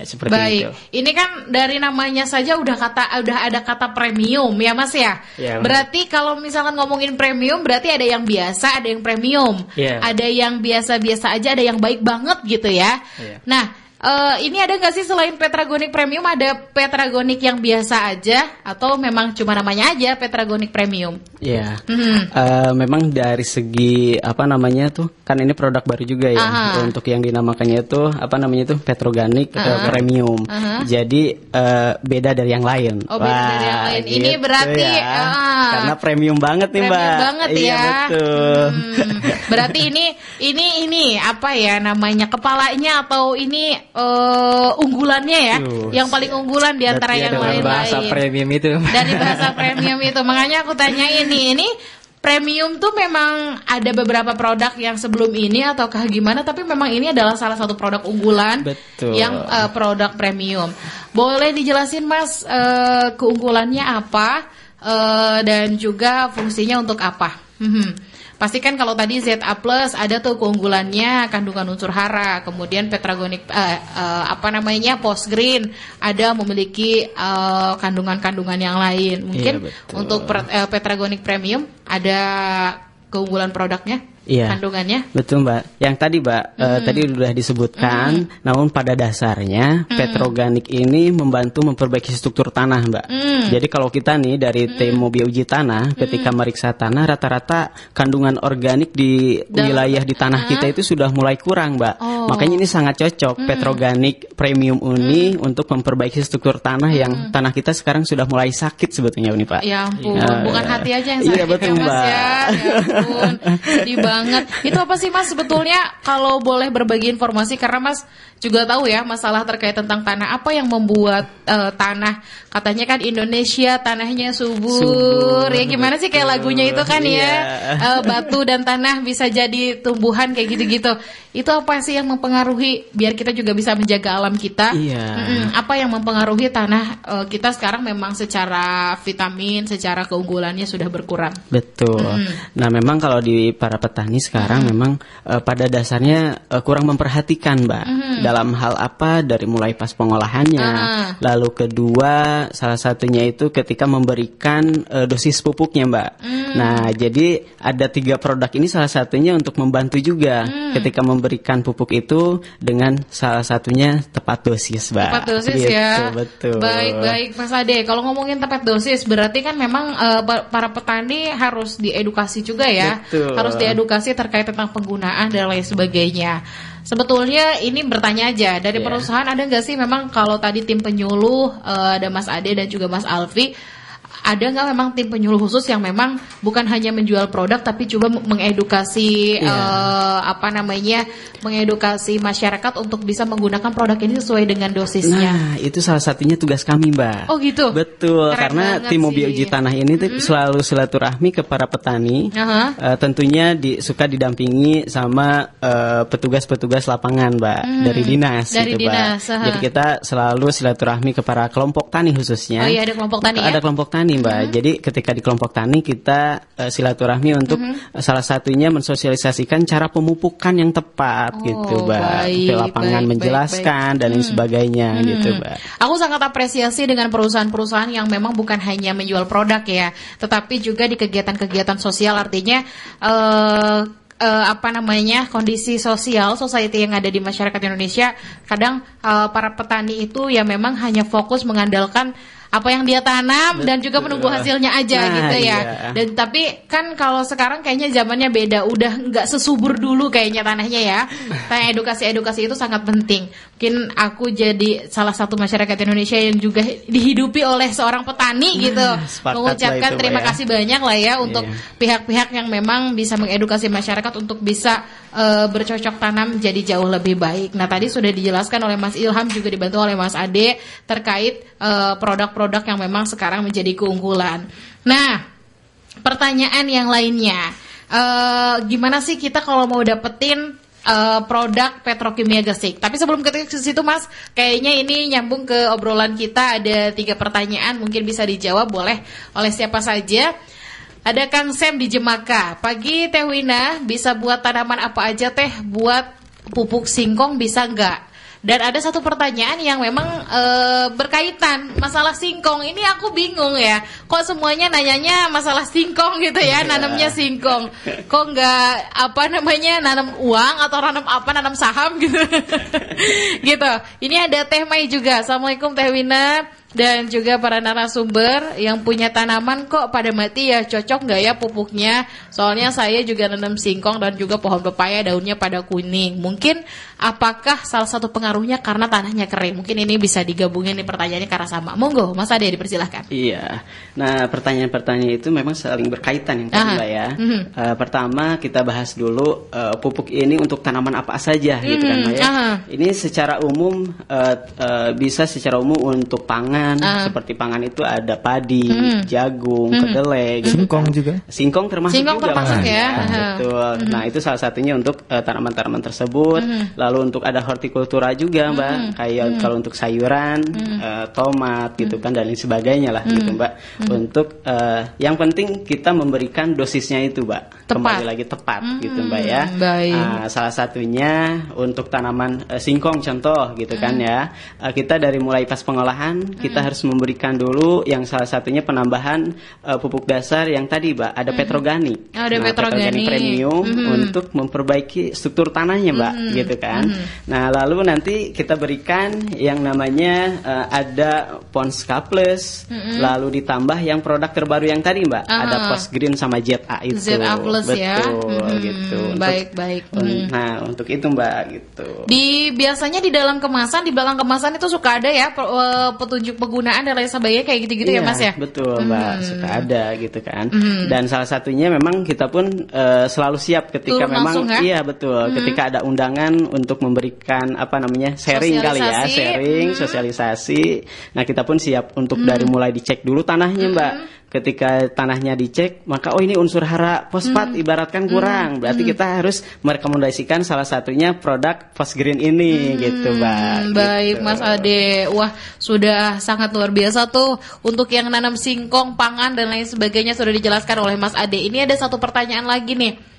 Seperti baik. itu. Ini kan dari namanya saja udah ada kata premium ya, Mas ya. Berarti kalau misalkan ngomongin premium berarti ada yang biasa, ada yang premium. Ada yang biasa-biasa aja, ada yang baik banget gitu ya. Nah, ini ada nggak sih selain Petragonik Premium ada Petragonik yang biasa aja atau memang cuma namanya aja Petragonik Premium? Iya. Memang dari segi apa namanya tuh kan ini produk baru juga ya. Untuk yang dinamakannya itu apa namanya tuh Petragonik Premium. Jadi beda dari yang lain. Oh, beda dari yang lain. Ini Gitu berarti ya. Karena premium banget nih, Mbak. Premium banget ya. Iya, betul. Berarti ini apa ya namanya, kepalanya atau ini unggulannya ya, yang paling unggulan di antara yang lain-lain. Bahasa premium itu. Dari bahasa premium itu, makanya aku tanya ini premium tuh memang ada beberapa produk yang sebelum ini ataukah gimana, tapi memang ini adalah salah satu produk unggulan. Betul. Yang produk premium. Boleh dijelasin Mas keunggulannya apa dan juga fungsinya untuk apa? Pastikan kalau tadi ZA+ ada tuh keunggulannya kandungan unsur hara, kemudian Petragonik Post Green ada memiliki kandungan-kandungan yang lain. Mungkin untuk Petragonik Premium ada keunggulan produknya, kandungannya. Betul, Mbak. Yang tadi, Mbak, tadi sudah disebutkan, namun pada dasarnya Petragonik ini membantu memperbaiki struktur tanah, Mbak. Jadi kalau kita nih dari tim Mobi Uji Tanah, ketika meriksa tanah, rata-rata kandungan organik di wilayah di tanah kita itu sudah mulai kurang, Mbak. Makanya ini sangat cocok Petragonik Premium ini untuk memperbaiki struktur tanah yang tanah kita sekarang sudah mulai sakit sebetulnya ini, Pak. Ya ampun, bukan hati aja yang sakit. Iya, betul, ya, Mas, Mbak. Ya ampun, sedih banget. Itu apa sih, Mas, sebetulnya kalau boleh berbagi informasi, karena Mas juga tahu ya masalah terkait tentang tanah. Apa yang membuat tanah, katanya kan Indonesia tanahnya subur. Ya gimana sih kayak lagunya itu kan ya, batu dan tanah bisa jadi tumbuhan kayak gitu-gitu. Itu apa sih yang mempengaruhi biar kita juga bisa menjaga alam kita? Apa yang mempengaruhi tanah kita sekarang memang secara vitamin, secara keunggulannya sudah berkurang? Betul. Nah, memang kalau di para petani sekarang memang pada dasarnya kurang memperhatikan, Mbak. Dalam hal apa, dari mulai pas pengolahannya, lalu kedua salah satunya itu ketika memberikan dosis pupuknya, Mbak. Nah, jadi ada 3 produk ini salah satunya untuk membantu juga ketika memberikan pupuk itu dengan salah satunya tepat dosis, Mbak. Tepat dosis gitu, ya. Betul. Baik Mas Ade. Kalau ngomongin tepat dosis berarti kan memang para petani harus diedukasi juga ya. Betul. Harus diedukasi terkait tentang penggunaan dan lain sebagainya. Sebetulnya ini bertanya aja dari perusahaan, ada nggak sih memang kalau tadi tim penyuluh ada Mas Ade dan juga Mas Alfi, ada nggak memang tim penyuluh khusus yang memang bukan hanya menjual produk tapi juga mengedukasi mengedukasi masyarakat untuk bisa menggunakan produk ini sesuai dengan dosisnya? Nah, itu salah satunya tugas kami, Mbak. Oh gitu. Betul. Keren karena tim Mobi Uji Tanah ini selalu silaturahmi ke para petani. Tentunya suka didampingi sama petugas-petugas lapangan, Mbak, dari dinas. Dari gitu, dinas. Mbak. Jadi kita selalu silaturahmi ke para kelompok tani khususnya. Oh iya, ada kelompok tani ya? Ada kelompok tani, Mbak. Jadi ketika di kelompok tani kita silaturahmi untuk salah satunya mensosialisasikan cara pemupukan yang tepat gitu, Mbak. Ke lapangan menjelaskan dan lain sebagainya gitu, Mbak. Aku sangat apresiasi dengan perusahaan-perusahaan yang memang bukan hanya menjual produk ya, tetapi juga di kegiatan-kegiatan sosial, artinya kondisi sosial society yang ada di masyarakat Indonesia. Kadang para petani itu ya memang hanya fokus mengandalkan apa yang dia tanam dan juga menunggu hasilnya aja gitu ya. Dan tapi kan kalau sekarang kayaknya zamannya beda, udah nggak sesubur dulu kayaknya tanahnya ya. Tanya edukasi itu sangat penting. Mungkin aku jadi salah satu masyarakat Indonesia yang juga dihidupi oleh seorang petani gitu. Mengucapkan terima kasih banyak lah ya untuk pihak-pihak yang memang bisa mengedukasi masyarakat untuk bisa bercocok tanam jadi jauh lebih baik. Nah, tadi sudah dijelaskan oleh Mas Ilham, juga dibantu oleh Mas Ade terkait produk-produk yang memang sekarang menjadi keunggulan. Nah, pertanyaan yang lainnya, gimana sih kita kalau mau dapetin produk Petrokimia Gresik. Tapi sebelum ke situ Mas, kayaknya ini nyambung ke obrolan kita. Ada 3 pertanyaan, mungkin bisa dijawab boleh oleh siapa saja. Ada Kang Sam di Jemaka. Pagi Teh Wina, bisa buat tanaman apa aja Teh? Buat pupuk singkong bisa nggak? Dan ada satu pertanyaan yang memang berkaitan masalah singkong. Ini aku bingung ya. Kok semuanya nanyanya masalah singkong gitu ya, nanamnya singkong. Kok nggak nanam uang atau nanam saham gitu. Gitu. Ini ada Teh Mai juga. Assalamualaikum Teh Wina. Dan juga para narasumber yang punya tanaman kok pada mati ya, cocok nggak ya pupuknya? Soalnya saya juga nanam singkong dan juga pohon pepaya, daunnya pada kuning. Mungkin apakah salah satu pengaruhnya karena tanahnya kering? Mungkin ini bisa digabungin nih pertanyaannya karena sama. Monggo Mas Ade dipersilahkan. Iya. Nah pertanyaan-pertanyaan itu memang saling berkaitan yang tadi Mbak ya. Pertama kita bahas dulu pupuk ini untuk tanaman apa saja gitu kan Mbak ya. Ini secara umum bisa secara umum untuk pangan. Seperti pangan itu ada padi, jagung, kedelai, gitu singkong kan. juga. Singkong termasuk juga termasuk ya. Betul. Nah itu salah satunya untuk tanaman-tanaman tersebut. Lalu untuk ada hortikultura juga Mbak, kayak kalau untuk sayuran, tomat gitu kan dan lain sebagainya lah gitu Mbak. Untuk yang penting kita memberikan dosisnya itu Mbak. Kembali lagi tepat gitu Mbak ya. Salah satunya untuk tanaman singkong contoh gitu kan ya. Kita dari mulai pas pengolahan kita harus memberikan dulu yang salah satunya penambahan pupuk dasar yang tadi Mbak ada Petrogani. Petrogani premium untuk memperbaiki struktur tanahnya Mbak gitu kan. Nah lalu nanti kita berikan yang namanya ada Ponska Plus, lalu ditambah yang produk terbaru yang tadi Mbak ada Post Green sama ZA itu. ZA Plus ya. Gitu. Baik. Nah untuk itu Mbak gitu. Biasanya di dalam kemasan, di belakang kemasan itu suka ada ya petunjuk penggunaan dan lain sebagainya kayak gitu-gitu ya Mas ya? Betul Mbak, suka ada gitu kan. Dan salah satunya memang kita pun selalu siap ketika memang langsung, iya betul, ketika ada undangan untuk memberikan sharing kali ya, sosialisasi. Nah kita pun siap untuk dari mulai dicek dulu tanahnya Mbak. Ketika tanahnya dicek, maka ini unsur hara fosfat ibaratkan kurang. Berarti kita harus merekomendasikan salah satunya produk Post Green ini gitu Mbak. Baik gitu. Mas Ade. Wah sudah sangat luar biasa tuh. Untuk yang nanam singkong, pangan dan lain sebagainya sudah dijelaskan oleh Mas Ade. Ini ada satu pertanyaan lagi nih.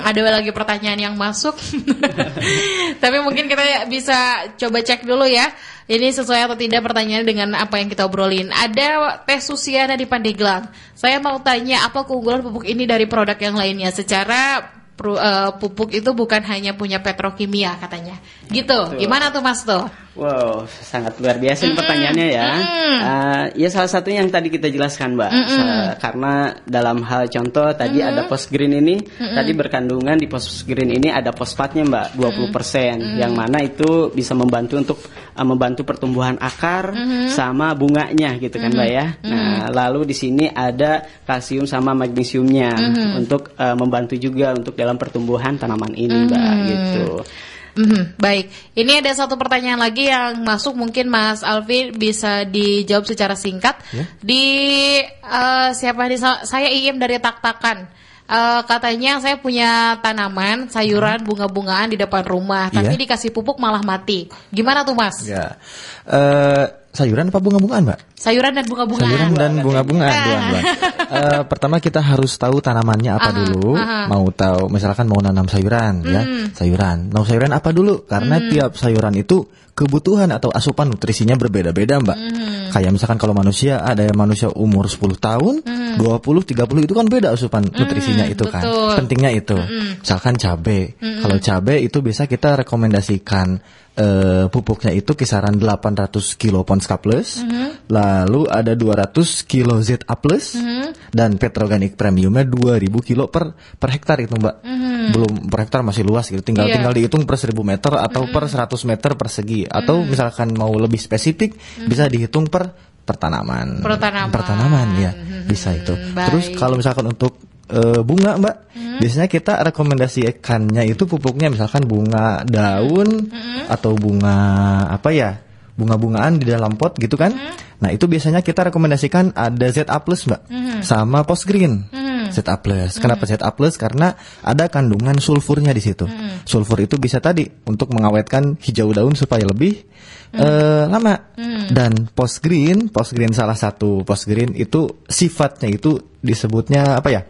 Ada lagi pertanyaan yang masuk. Tapi mungkin kita bisa coba cek dulu ya. Ini sesuai atau tidak pertanyaannya dengan apa yang kita obrolin. Ada Teh Susiana di Pandeglang. Saya mau tanya apa keunggulan pupuk ini dari produk yang lainnya. Secara pupuk itu bukan hanya punya Petrokimia katanya. Gitu. Betul. Gimana tuh Mas tuh? Wow, sangat luar biasa pertanyaannya ya. Ya salah satunya yang tadi kita jelaskan Mbak. Karena dalam hal contoh tadi ada Post Green ini, tadi berkandungan di Post Green ini ada fosfatnya Mbak 20%, yang mana itu bisa membantu untuk membantu pertumbuhan akar sama bunganya gitu kan Mbak ya. Nah, lalu di sini ada kalsium sama magnesiumnya untuk membantu juga untuk dalam pertumbuhan tanaman ini Mbak gitu. Baik, ini ada satu pertanyaan lagi yang masuk, mungkin Mas Alfi bisa dijawab secara singkat. Siapa nih? Saya Iim dari Tak-Takan. Katanya saya punya tanaman sayuran bunga-bungaan di depan rumah, tapi dikasih pupuk malah mati. Gimana tuh Mas? Ya. Sayuran apa bunga-bungaan Mbak? Sayuran dan bunga-bungaan. Sayuran dan bunga-bungaan. Pertama kita harus tahu tanamannya apa dulu. Mau tahu, misalkan mau nanam sayuran ya, sayuran. Mau sayuran apa dulu? Karena tiap sayuran itu kebutuhan atau asupan nutrisinya berbeda-beda Mbak. Kayak misalkan kalau manusia, ada yang manusia umur 10 tahun, 20, 30 itu kan beda asupan nutrisinya itu kan. Pentingnya itu. Misalkan cabai. Kalau cabai itu bisa kita rekomendasikan pupuknya itu kisaran 800 kilo Ponska Plus, lalu ada 200 kilo ZA Plus, dan Petroganik Premiumnya 2000 kilo per hektar itu Mbak. Belum per hektar masih luas gitu, tinggal dihitung per 1000 meter atau per 100 meter persegi, atau misalkan mau lebih spesifik bisa dihitung per tanaman ya, bisa itu. Terus kalau misalkan untuk bunga Mbak, biasanya kita rekomendasikannya itu pupuknya misalkan bunga daun atau bunga bunga-bungaan di dalam pot gitu kan. Nah itu biasanya kita rekomendasikan ada ZA Plus Mbak, sama Post Green. ZA+. Kenapa ZA+? Karena ada kandungan sulfurnya di situ. Sulfur itu bisa tadi untuk mengawetkan hijau daun supaya lebih lama. Dan post green salah satu post green itu sifatnya itu disebutnya apa ya?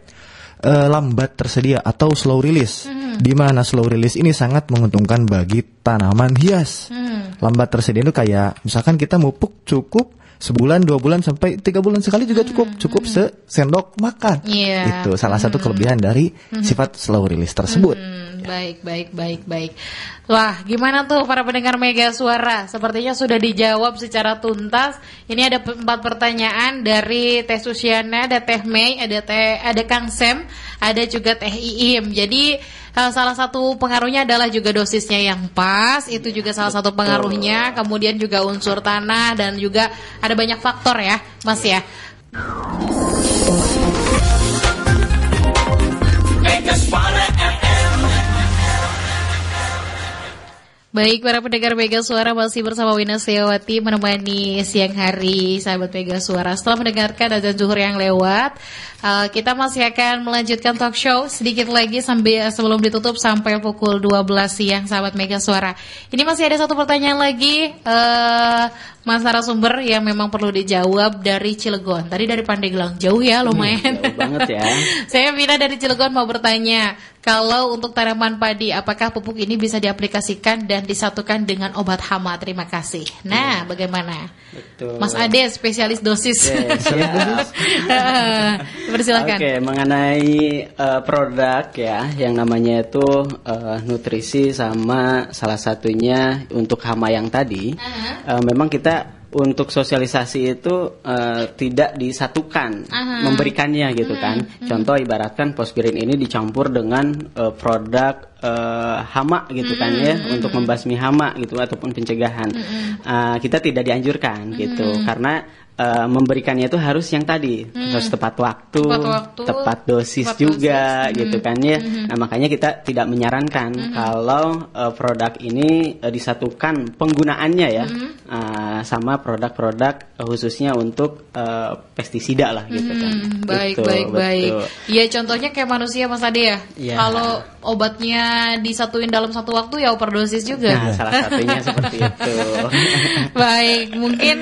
Lambat tersedia atau slow release. Di mana slow release ini sangat menguntungkan bagi tanaman hias. Lambat tersedia itu kayak misalkan kita mupuk cukup sebulan, 2 bulan, sampai 3 bulan sekali juga cukup sendok makan. Itu salah satu kelebihan dari sifat slow release tersebut. Baik. Wah, gimana tuh para pendengar Mega Suara? Sepertinya sudah dijawab secara tuntas. Ini ada 4 pertanyaan dari Teh Susiana, ada Teh Mei, ada Kang Sem, ada juga Teh Iim. Jadi salah satu pengaruhnya adalah juga dosisnya yang pas, itu juga salah satu pengaruhnya. Kemudian juga unsur tanah dan juga ada banyak faktor ya, Mas ya. Mega Suara FM. Baik, para pendengar Mega Suara, masih bersama Wina Setiawati menemani siang hari sahabat Mega Suara. Setelah mendengarkan azan zuhur yang lewat, kita masih akan melanjutkan talk show sedikit lagi sebelum ditutup sampai pukul 12 siang sahabat Mega Suara. Ini masih ada satu pertanyaan lagi, Mas narasumber yang memang perlu dijawab dari Cilegon. Tadi dari Pandeglang, jauh ya lumayan. Jauh banget ya. Saya Vina dari Cilegon mau bertanya, kalau untuk tanaman padi, apakah pupuk ini bisa diaplikasikan dan disatukan dengan obat hama? Terima kasih. Nah, bagaimana? Betul. Mas Ade, spesialis dosis. Persilakan. Oke, mengenai produk ya, yang namanya itu nutrisi sama salah satunya untuk hama yang tadi, memang kita untuk sosialisasi itu tidak disatukan memberikannya gitu kan. Contoh ibaratkan Postgreen ini dicampur dengan produk hama gitu kan ya, untuk membasmi hama gitu ataupun pencegahan. Kita tidak dianjurkan gitu, karena memberikannya itu harus yang tadi, harus tepat waktu, tepat dosis juga gitu kan ya. Nah, makanya kita tidak menyarankan kalau produk ini disatukan penggunaannya ya sama produk-produk khususnya untuk pestisida lah gitu kan. Baik. Iya, contohnya kayak manusia Mas Ade ya. Kalau obatnya disatuin dalam satu waktu ya overdosis juga. Nah, salah satunya seperti itu. Baik, mungkin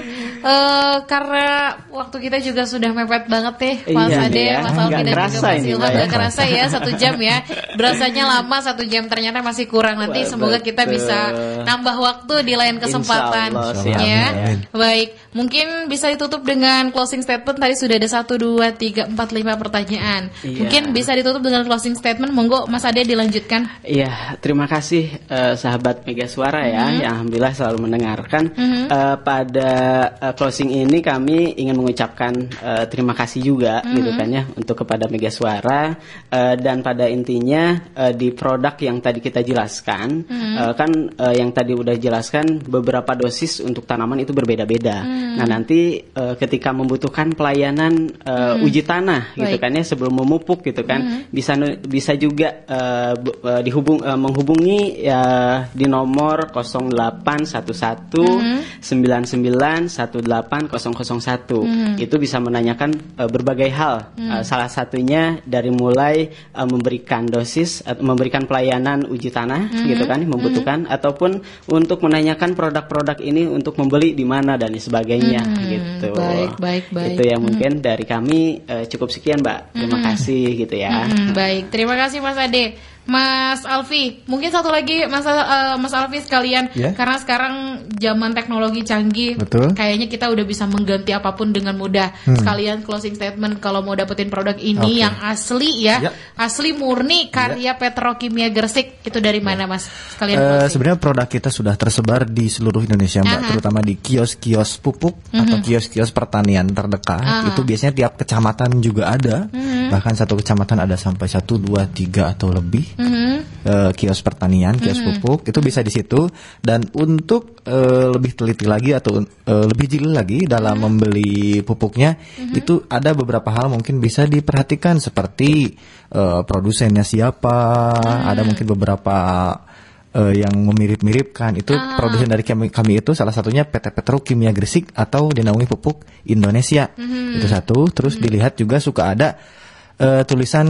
karena waktu kita juga sudah mepet banget nih, Mas Ade, Mas Alfi dan juga Mas Ilham. Gak kerasa ya 1 jam ya. Berasanya lama 1 jam, ternyata masih kurang. Nanti semoga kita bisa nambah waktu di lain kesempatan ya. Baik, mungkin bisa ditutup dengan closing statement. Tadi sudah ada 1, 2, 3, 4, 5 pertanyaan. Mungkin bisa ditutup dengan closing statement. Monggo Mas Ade dilanjutkan. Iya, terima kasih sahabat Mega Suara ya, yang alhamdulillah selalu mendengarkan. Pada closing ini kami ingin mengucapkan terima kasih juga gitu kan ya untuk kepada Mega Suara, dan pada intinya di produk yang tadi kita jelaskan kan yang tadi udah jelaskan beberapa dosis untuk tanaman itu berbeda-beda. Nah, nanti ketika membutuhkan pelayanan uji tanah gitu kan ya sebelum memupuk gitu kan, bisa juga menghubungi ya di nomor 0811 99 18001. Itu bisa menanyakan berbagai hal. Salah satunya dari mulai memberikan dosis atau memberikan pelayanan uji tanah gitu kan, membutuhkan, ataupun untuk menanyakan produk-produk ini untuk membeli di mana dan sebagainya gitu. Baik. Itu yang mungkin dari kami cukup sekian, Mbak. Terima kasih gitu ya. Baik, terima kasih Mas Ade. Mas Alfi, mungkin satu lagi Mas Alfi sekalian, karena sekarang zaman teknologi canggih, kayaknya kita udah bisa mengganti apapun dengan mudah. Sekalian closing statement kalau mau dapetin produk ini yang asli ya, asli murni karya Petrokimia Gresik, itu dari mana Mas? Sekalian sebenarnya produk kita sudah tersebar di seluruh Indonesia, Mbak, terutama di kios-kios pupuk atau kios-kios pertanian terdekat. Itu biasanya tiap kecamatan juga ada, bahkan satu kecamatan ada sampai 1, 2, 3 atau lebih. Kios pertanian, kios pupuk itu bisa di situ. Dan untuk lebih teliti lagi atau lebih jeli lagi dalam membeli pupuknya, itu ada beberapa hal mungkin bisa diperhatikan seperti produsennya siapa, ada mungkin beberapa yang memirip-miripkan. Itu produsen dari kami itu salah satunya PT Petrokimia Gresik atau dinaungi pupuk Indonesia. Itu satu. Terus dilihat juga suka ada tulisan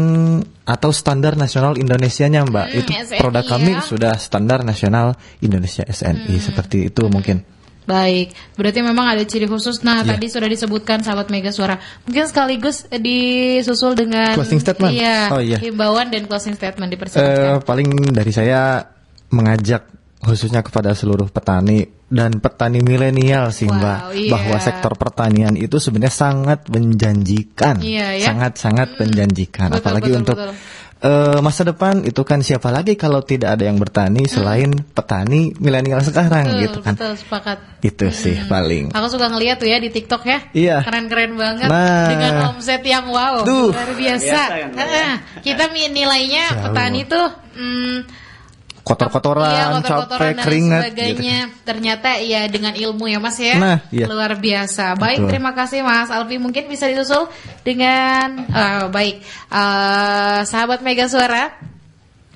atau standar nasional Indonesianya Mbak. Itu SNI, produk kami sudah standar nasional Indonesia SNI seperti itu mungkin. Baik, berarti memang ada ciri khusus. Nah, tadi sudah disebutkan sahabat Mega Suara. Mungkin sekaligus disusul dengan closing statement. Himbauan dan closing statement dipersilakan. Paling dari saya mengajak khususnya kepada seluruh petani dan petani milenial sih Mbak, bahwa sektor pertanian itu sebenarnya sangat menjanjikan, sangat-sangat menjanjikan, apalagi untuk masa depan itu kan siapa lagi kalau tidak ada yang bertani selain petani milenial sekarang gitu kan. Betul, sepakat. Itu sih paling. Aku suka ngeliat tuh ya di TikTok ya. Iya. Keren-keren banget dengan omset yang luar biasa. Kita nilainya petani tuh kotor-kotoran, capek, keringat, dan sebagainya. Gitu. Ternyata ya dengan ilmu ya Mas ya, luar biasa. Baik, terima kasih Mas Alfi. Mungkin bisa disusul dengan sahabat Mega Suara.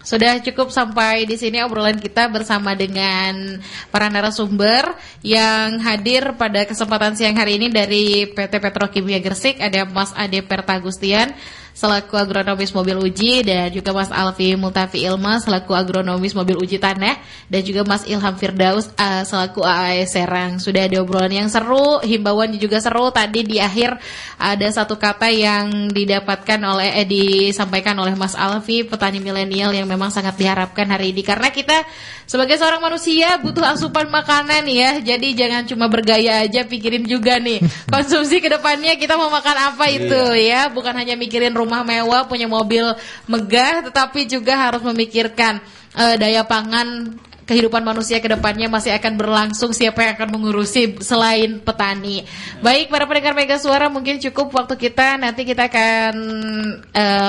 Sudah cukup sampai di sini obrolan kita bersama dengan para narasumber yang hadir pada kesempatan siang hari ini dari PT Petrokimia Gresik. Ada Mas Ade Pertagustian selaku agronomis mobil uji, dan juga Mas Alfi Multafi Ilma selaku agronomis mobil uji tanah, dan juga Mas Ilham Firdaus selaku AAE Serang. Sudah ada obrolan yang seru, himbauan juga seru. Tadi di akhir ada satu kata yang disampaikan oleh Mas Alfi, petani milenial yang memang sangat diharapkan hari ini, karena kita sebagai seorang manusia butuh asupan makanan ya. Jadi jangan cuma bergaya aja, pikirin juga nih konsumsi kedepannya kita mau makan apa itu ya. Bukan hanya mikirin rumah mewah, punya mobil megah, tetapi juga harus memikirkan daya pangan kehidupan manusia ke depannya masih akan berlangsung, siapa yang akan mengurusi selain petani. Baik, para pendengar Mega Suara, mungkin cukup waktu kita, nanti kita akan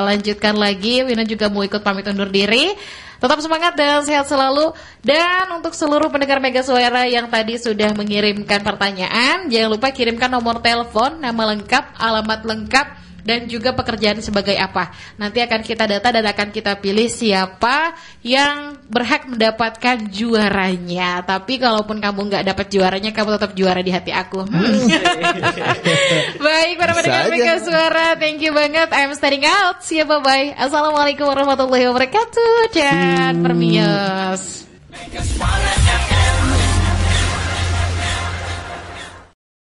lanjutkan lagi. Wina juga mau ikut pamit undur diri. Tetap semangat dan sehat selalu. Dan untuk seluruh pendengar Mega Suara yang tadi sudah mengirimkan pertanyaan, jangan lupa kirimkan nomor telepon, nama lengkap, alamat lengkap, dan juga pekerjaan sebagai apa. Nanti akan kita data dan akan kita pilih siapa yang berhak mendapatkan juaranya. Tapi kalaupun kamu nggak dapat juaranya, kamu tetap juara di hati aku. Baik, para pendengar Mega Suara, thank you banget. I'm standing out. See you, bye-bye. Assalamualaikum warahmatullahi wabarakatuh. Dan permios.